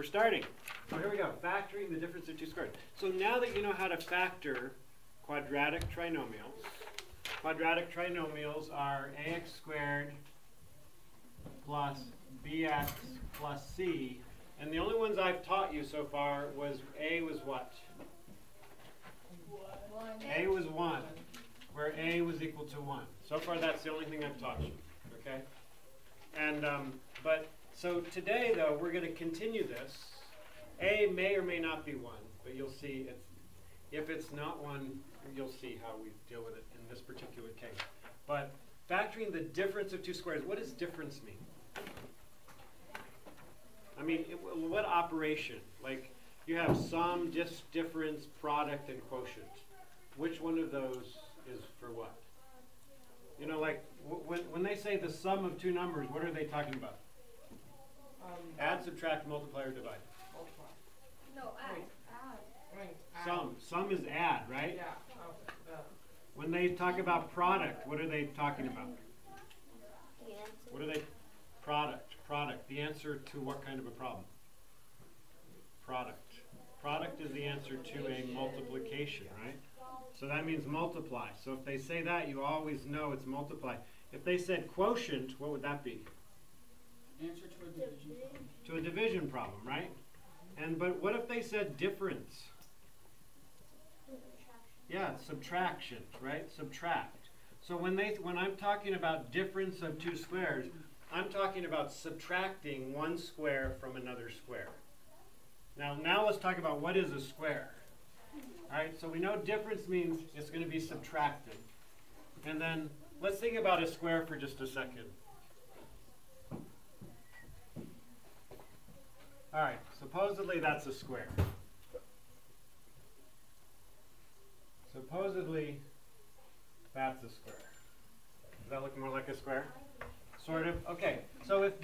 starting. So here we go, factoring the difference of two squares. So now that you know how to factor quadratic trinomials are ax squared plus bx plus c. And the only ones I've taught you so far was a was what? A was 1, where a was equal to 1. So far that's the only thing I've taught you, okay? And, so today though, we're going to continue this. A may or may not be 1, but you'll see if it's not 1, you'll see how we deal with it in this particular case. But factoring the difference of two squares, what does difference mean? I mean, what operation? Like, you have sum, difference, product, and quotient. Which one of those is for what? You know, like, when they say the sum of two numbers, what are they talking about? Add, subtract, multiply, or divide. No, add. Sum is add, right? Yeah. When they talk about product, what are they talking about? What are they? Product. The answer to what kind of a problem? Product. Product is the answer to a multiplication, right? So that means multiply. So if they say that, you always know it's multiply. If they said quotient, what would that be? Answer to a division problem. To a division problem, right? But what if they said difference? Yeah, subtraction, right? Subtract. So when I'm talking about difference of two squares, I'm talking about subtracting one square from another square. Now let's talk about what is a square. All right, so we know difference means it's going to be subtracted. And then let's think about a square for just a second. All right, supposedly that's a square. Supposedly that's a square. Does that look more like a square? Sort of. Okay, so if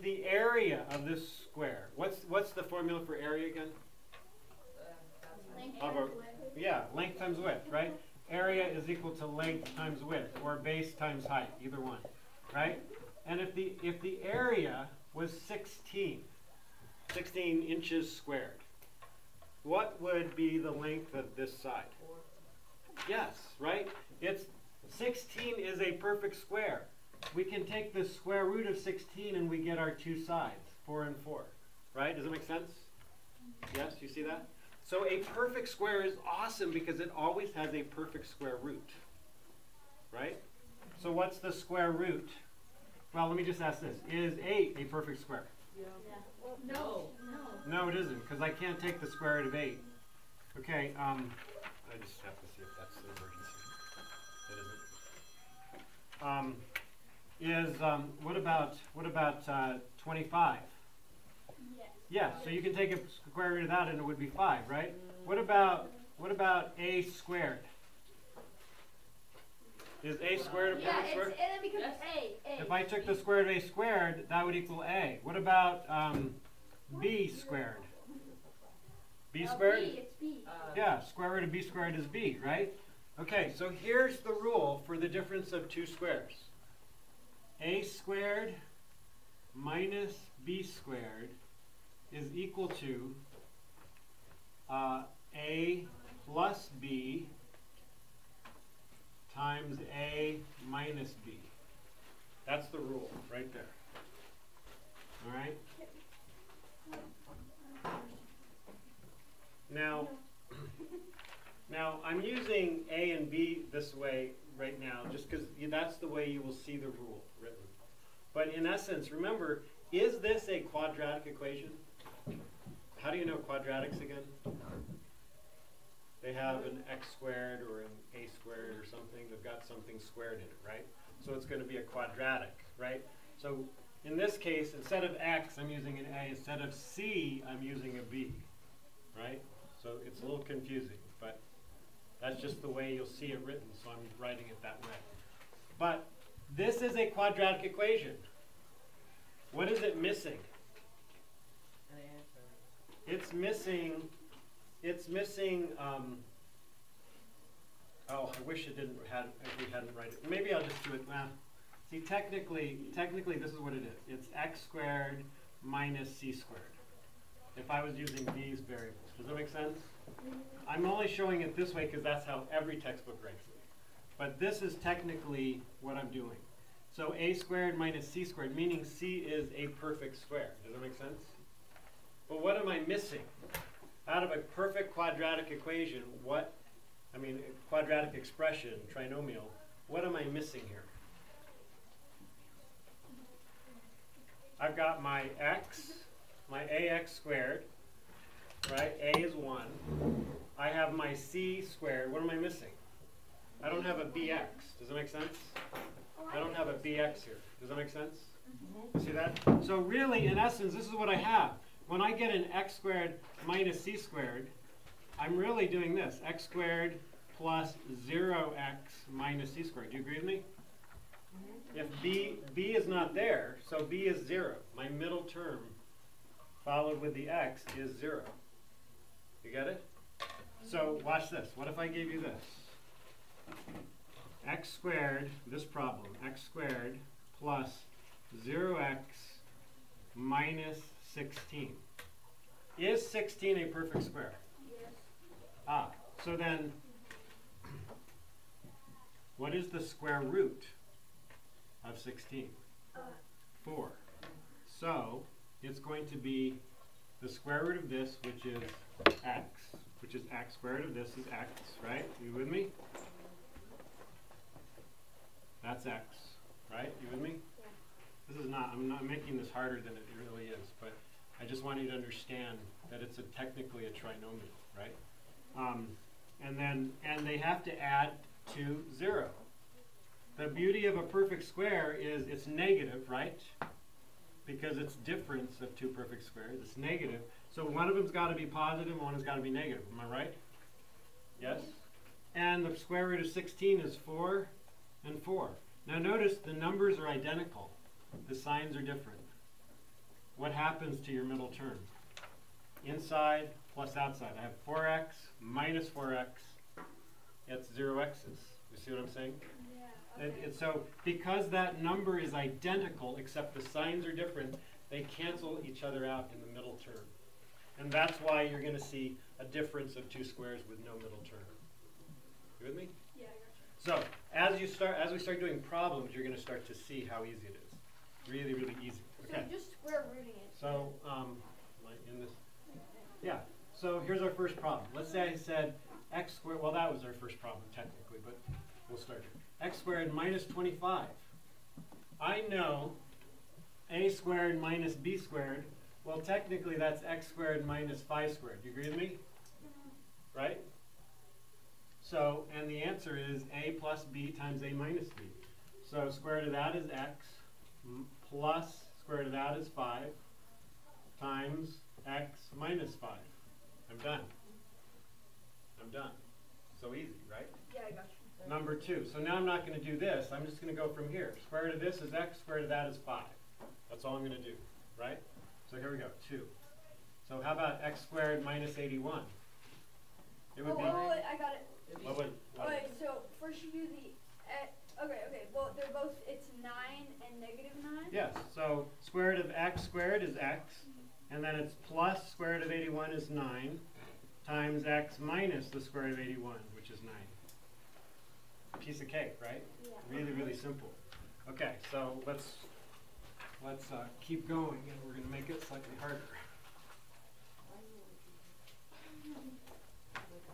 the area of this square, what's the formula for area again? Length times width, right? Area is equal to length times width, or base times height, either one, right? And if the area was 16 inches squared, what would be the length of this side? Yes, right? 16 is a perfect square. We can take the square root of 16 and we get our two sides, 4 and 4. Right? Does it make sense? Yes, you see that? So a perfect square is awesome because it always has a perfect square root. Right? So what's the square root? Well, let me just ask this. Is 8 a perfect square? Yeah. No. No, it isn't, because I can't take the square root of 8. Okay, I just have to see if that's an emergency. It isn't. What about 25? Yes. Yeah, so you can take a square root of that and it would be 5, right? What about a squared? Is a squared a perfect square? And then becomes a. If I took the square root of a squared, that would equal a. What about b squared? B squared? It's b. Yeah, square root of b squared is b, right? Okay, so here's the rule for the difference of two squares. A squared minus b squared is equal to a plus b times a minus b. That's the rule right there. All right? Now I'm using a and b this way right now just because that's the way you will see the rule written. But in essence, remember, is this a quadratic equation? How do you know quadratics again? They have an x squared or an a squared or something. They've got something squared in it, right? So it's going to be a quadratic, right? So in this case, instead of x, I'm using an a. Instead of c, I'm using a b, right? So it's a little confusing, but that's just the way you'll see it written, so I'm writing it that way. But this is a quadratic equation. What is it missing? An answer. It's missing, oh, I wish it didn't, we hadn't write it. Maybe I'll just do it, well, See, technically, this is what it is. It's x squared minus c squared. If I was using these variables. Does that make sense? I'm only showing it this way because that's how every textbook writes it. But this is technically what I'm doing. So a squared minus c squared, meaning c is a perfect square. Does that make sense? But what am I missing? Out of a perfect quadratic equation, quadratic expression, trinomial, what am I missing here? I've got my x, my ax squared, right? A is 1. I have my c squared. What am I missing? I don't have a bx. Does that make sense? I don't have a bx here. Does that make sense? See that? So really, in essence, this is what I have. When I get an x squared minus c squared, I'm really doing this. X squared plus 0x minus c squared. Do you agree with me? If b is not there, so b is 0. My middle term followed with the x is 0. You get it? So watch this. What if I gave you this? X squared, this problem, x squared plus 0x minus 16. Is 16 a perfect square? Yes. Ah, so then what is the square root of 16? 4. So it's going to be the square root of this, which is x, which is x. Square root of this is x, right? You with me? That's x, right? You with me? Yeah. This is not, I'm not making this harder than it really is, but I just want you to understand that it's technically a trinomial, right? And they have to add to 0. The beauty of a perfect square is it's negative, right? Because it's difference of two perfect squares. It's negative. So one of them's got to be positive, one has got to be negative. Am I right? Yes? And the square root of 16 is 4 and 4. Now notice the numbers are identical. The signs are different. What happens to your middle term? Inside plus outside. I have 4x minus 4x. It's 0 x's. You see what I'm saying? Yeah. Okay. So because that number is identical, except the signs are different, they cancel each other out in the middle term. And that's why you're going to see a difference of two squares with no middle term. You with me? Yeah, I got you. So as we start doing problems, you're going to start to see how easy it is. Really, really easy. So Okay. just square rooting it. So in this, yeah. So here's our first problem. Let's say I said x squared. Well, that was our first problem technically, but we'll start here. X squared minus 25. I know a squared minus b squared. Well, technically that's x squared minus 5 squared. Do you agree with me? Right? So, and the answer is a plus b times a minus b. So square root of that is x plus square root of that is 5 times x minus 5. I'm done. I'm done. So easy, right? Yeah, I got you. Number 2. So now I'm not going to do this. I'm just going to go from here. Square root of this is x. Square root of that is 5. That's all I'm going to do, right? So here we go. 2. So how about x squared minus 81? It would be. Oh, wait, I got it. What would? Wait, so first you do the. Okay. Well, they're both. It's 9 and negative 9. Yes. So square root of x squared is x, and then it's plus square root of 81 is 9 times x minus the square root of 81, which is 9. Piece of cake, right? Yeah. Really, really simple. Okay, so let's keep going, and we're going to make it slightly harder.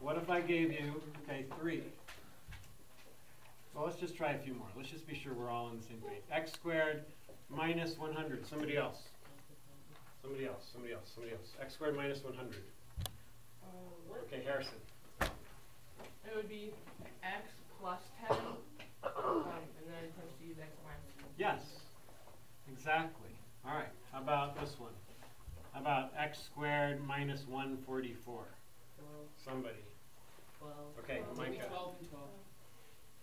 What if I gave you, 3? Well, let's just try a few more. Let's just be sure we're all on the same page. X squared minus 100. Somebody else. X squared minus 100. Okay, Harrison. It would be x plus 10, and then it tends to use x minus 10. Yes, exactly. All right, how about this one? How about x squared minus 144? 12. Somebody. 12. Okay, Micah. 12 and 12.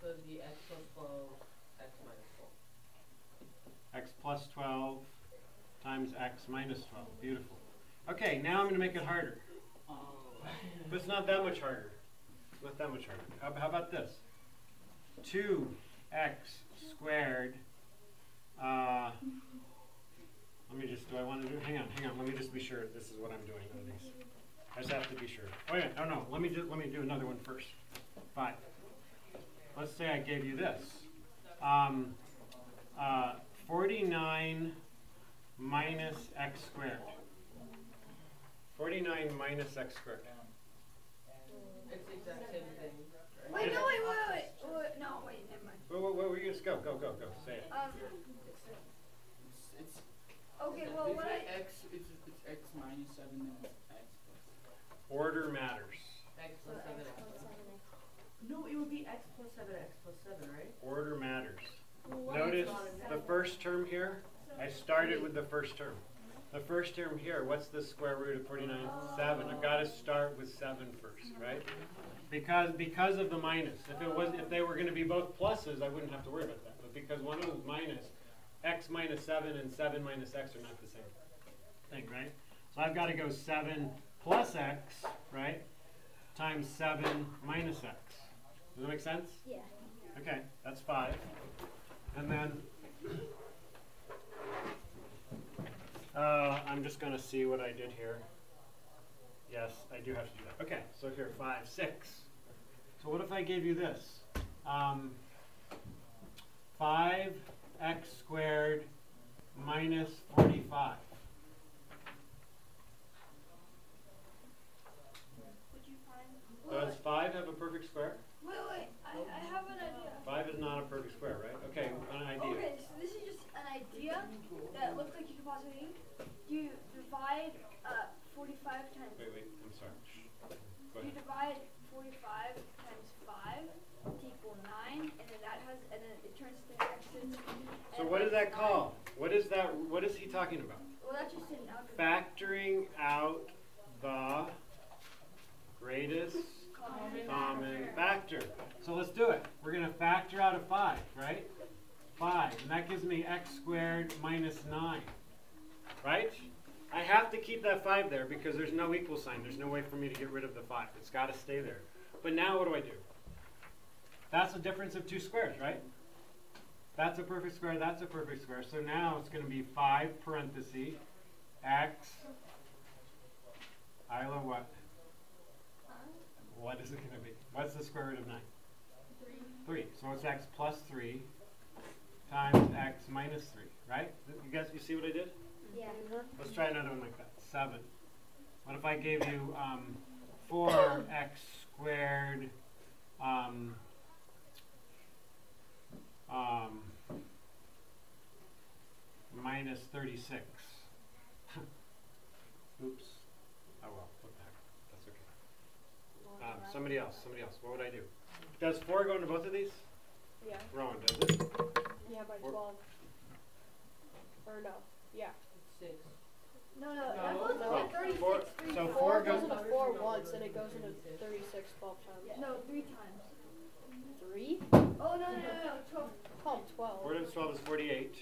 So it would be x plus 12, x minus 12. X plus 12 times x minus 12. Beautiful. Okay, now I'm going to make it harder. But it's not that much harder. Not that much harder. How about this? 2x squared this is what I'm doing on these. I just have to be sure. Oh yeah, oh no, let me do another one first. 5. Let's say I gave you this. 49 minus x squared. 49 minus x squared. It's the exact same thing. Wait, no, wait, no, wait, never mind. Where were you just go, say it. It's Okay, well, what x, it's x minus 7 and it's x plus. Order matters. X plus 7x. No, it would be x plus 7x plus 7, right? Order matters. What? Notice the first term here, I started with the first term. The first term here, what's the square root of 49? 7. I've got to start with 7 first, right? Because of the minus. If they were going to be both pluses, I wouldn't have to worry about that. But because one of them is minus, x minus 7 and 7 minus x are not the same thing, right? So I've got to go 7 plus x, right, times 7 minus x. Does that make sense? Yeah. Okay, that's 5. And then I'm just going to see what I did here. Yes, I do have to do that. Okay, so here, 5, 6. So what if I gave you this? 5x squared minus 45. Would you find? Does 5 have a perfect square? Wait, I have an idea. 5 is not a perfect square, right? Okay, an idea. Okay, so this is just an idea that looks like you could possibly do. You divide 45 times. Wait, I'm sorry. Go You ahead. divide 45 times 5 to equal 9, and then it turns to x's. So and what is that's that called? What is that? What is he talking about? Well, that's just an algebra. Factoring out the greatest common factor. So let's do it. We're going to factor out a 5, right? 5. And that gives me x squared minus 9. Right? I have to keep that 5 there because there's no equal sign. There's no way for me to get rid of the 5. It's got to stay there. But now what do I do? That's the difference of 2 squares, right? That's a perfect square. That's a perfect square. So now it's going to be 5 parentheses x. Isla, what? What is it going to be? What's the square root of 9? 3. So it's x plus 3 times x minus 3, right? You guys, you see what I did? Yeah. Let's try another one like that. 7. What if I gave you 4x squared minus 36? Oops. Oh well, what the heck. That's okay. Somebody else. What would I do? Does 4 go into both of these? Yeah. Rowan, does it? Yeah, by 4. 12. Or no. Yeah. 6. No, No, that goes no. into 36. Four- three so times. 4 goes goes. into 4 once, and it goes into 36 12 times. No, 3 times. 3? Oh, no, 12. Oh, 12. 4 times 12 is 48.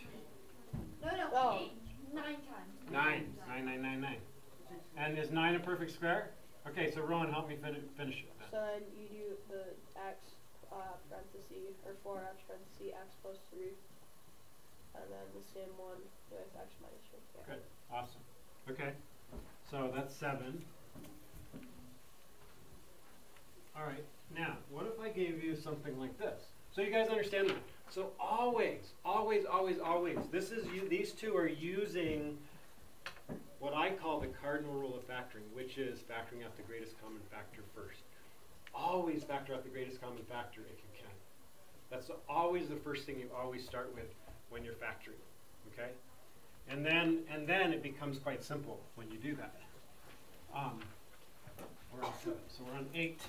No, Oh. 8. 9 times. 9. 9. And is 9 a perfect square? Okay, so Rowan, help me finish it then. So then you do the x parenthesis, or 4x parenthesis, x plus 3. And then the same one with x minus 3. Yeah. Good. Awesome. Okay. So that's 7. All right. Now, what if I gave you something like this? So you guys understand that. So always, this is these two are using what I call the cardinal rule of factoring, which is factoring out the greatest common factor first. Always factor out the greatest common factor if you can. That's always the first thing you always start with when you're factoring. Okay? And then it becomes quite simple when you do that. We're on 7, so we're on 8.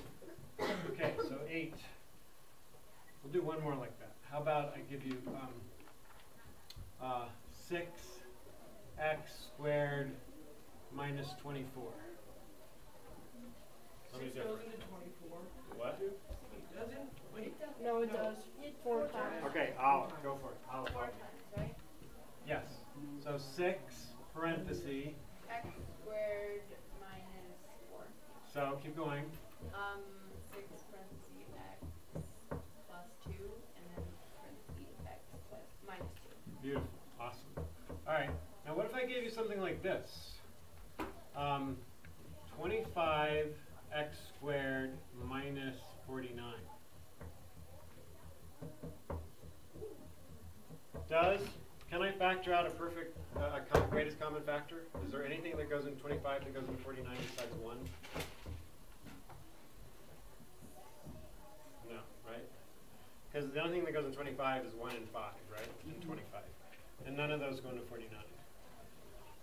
Okay, so 8. We'll do one more like that. How about I give you 6x squared minus 24. 6 Something goes different. into 24. What? It doesn't? Wait. No, it does. 4 times. Okay, I'll go for it. I'll 4 times, right? Yes. So 6 parentheses. X squared minus 4. So keep going. 6 parentheses x plus 2, and then parentheses x plus minus 2. Beautiful. Awesome. All right. Now what if I gave you something like this? 25x squared minus 49. Can I factor out a perfect, greatest common factor? Is there anything that goes in 25 that goes in 49 besides 1? No, right? Because the only thing that goes in 25 is 1 and 5, right? And 25. And none of those go into 49.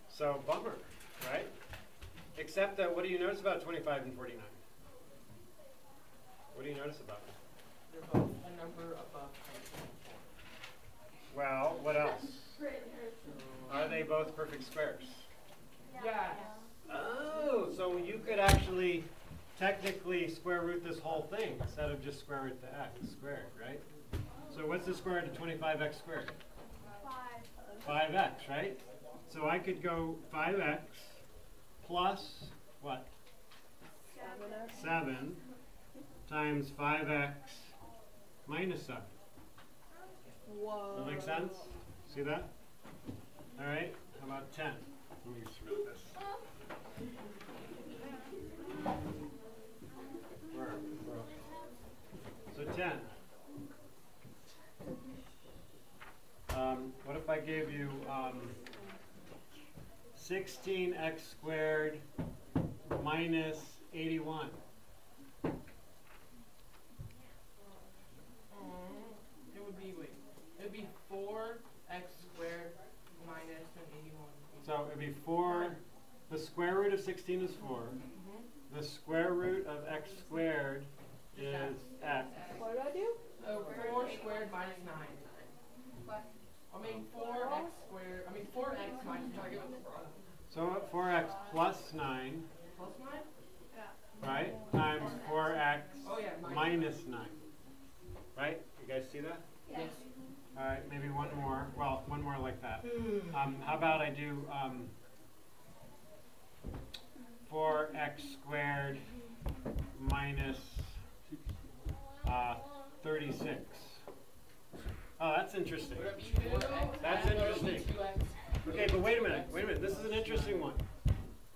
So, bummer, right? Except that, what do you notice about 25 and 49? What do you notice about them? They're both a number above 24. Well, what else? Are they both perfect squares? Yes. Oh, so you could actually technically square root this whole thing instead of just square root the x squared, right? So what's the square root of 25x squared? 5x, right? So I could go 5x plus what? 7 times 5x minus 7. Whoa. Does that make sense? See that? All right. How about 10? Let me just write this. So 10. What if I gave you 16x squared minus 81? It would be, wait, it would be 4x squared minus an 81. So it would be 4, the square root of 16 is 4. The square root of x squared is x. What did I do? Oh, 4 squared minus 9. I mean 4x squared, 4x minus 9. So 4x plus 9, Plus 9? right, times 4x Oh yeah, minus 9. Right? You guys see that? Yes. All right, maybe one more. Well, one more like that. How about I do 4x squared minus 36. Oh, that's interesting. That's interesting. Okay, but wait a minute. Wait a minute. This is an interesting one.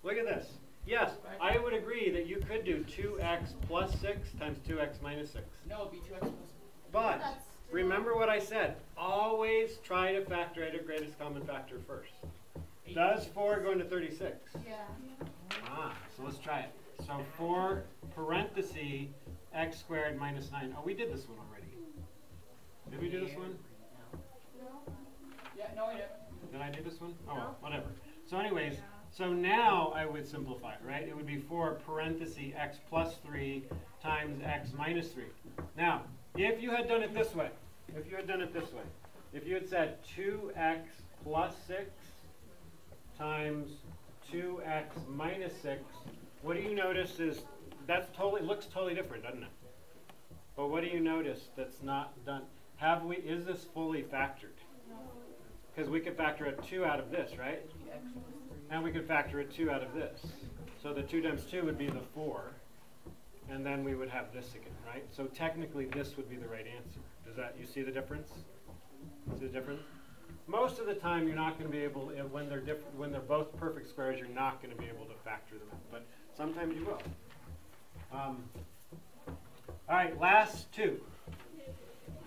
Look at this. Yes, I would agree that you could do 2x plus 6 times 2x minus 6. No, it'd be 2x plus. But remember what I said. Always try to factor out a greatest common factor first. Does 4 go into 36? Yeah. So let's try it. So 4 parenthesis x squared minus 9. Oh, we did this one already. Did we do this one? Yeah, no, we didn't. Did I do this one? Oh, well, whatever. So anyways, so now I would simplify it, right? It would be 4 parenthesis x plus 3 times x minus 3. Now, if you had done it this way, if you had said 2x plus 6 times 2x minus 6, what do you notice is looks totally different, doesn't it? But what do you notice that's not done? Is this fully factored? Because we could factor a 2 out of this, right? And we could factor a 2 out of this. So the 2 times 2 would be the 4. And then we would have this again, right? So technically this would be the right answer. You see the difference? See the difference? Most of the time you're not going to be able, when they're both perfect squares, you're not going to be able to factor them out. But sometimes you will. All right, last two.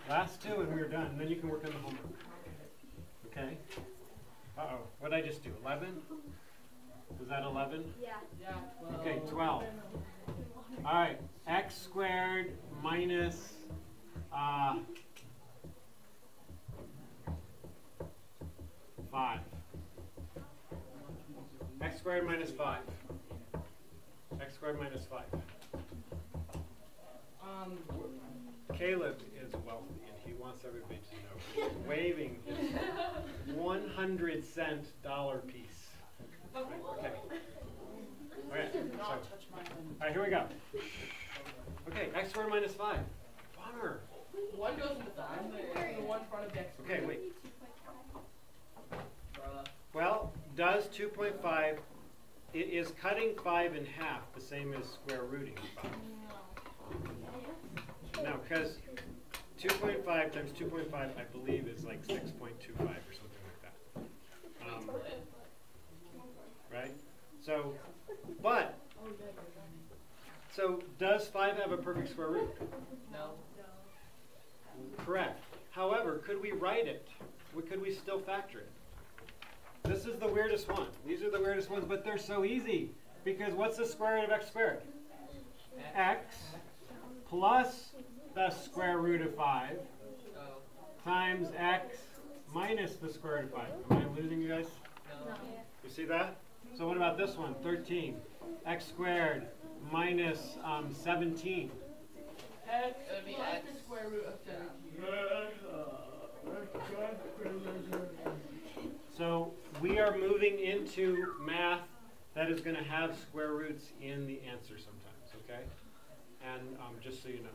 Last two and we're done. And then you can work on the homework. Okay? Uh-oh. What did I just do? 11? Was that 11? Yeah. Yeah, 12. Okay, 12. All right. X squared minus 5. X squared minus 5. X squared minus 5. Caleb is wealthy and he wants everybody to know he's waving his 100-cent dollar piece. Okay. All right. So, all right, here we go. Okay, x squared minus 5. Bummer. 1 goes into 5. The 1 front of the x. Okay, wait. Well, does 2.5, it is cutting 5 in half the same as square rooting 5. No, because 2.5 times 2.5, I believe, is like 6.25 or something like that. Right? So perfect square root? No. Correct. However, could we write it? Could we still factor it? This is the weirdest one. These are the weirdest ones, but they're so easy. Because what's the square root of x squared? X plus the square root of 5 times x minus the square root of 5. Am I losing you guys? No. You see that? So what about this one? 13. X squared minus 17. It would be x the square root of 17. So we are moving into math that is going to have square roots in the answer sometimes, okay? And just so you know.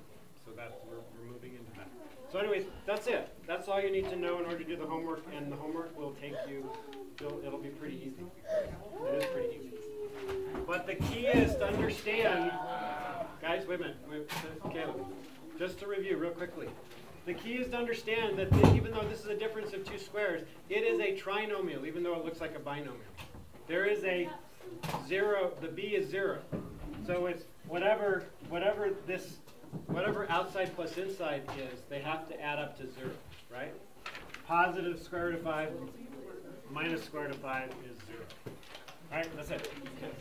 So that we're moving into that. So anyways, that's it. That's all you need to know in order to do the homework, and the homework will take you, it'll be pretty easy. It is pretty easy. But the key is to understand, guys, wait a minute, Caleb, just to review real quickly. The key is to understand that even though this is a difference of two squares, it is a trinomial, even though it looks like a binomial. There is a 0, the b is 0. So it's whatever outside plus inside is, they have to add up to 0, right? Positive square root of 5 minus square root of 5 is 0. All right, that's it. Okay.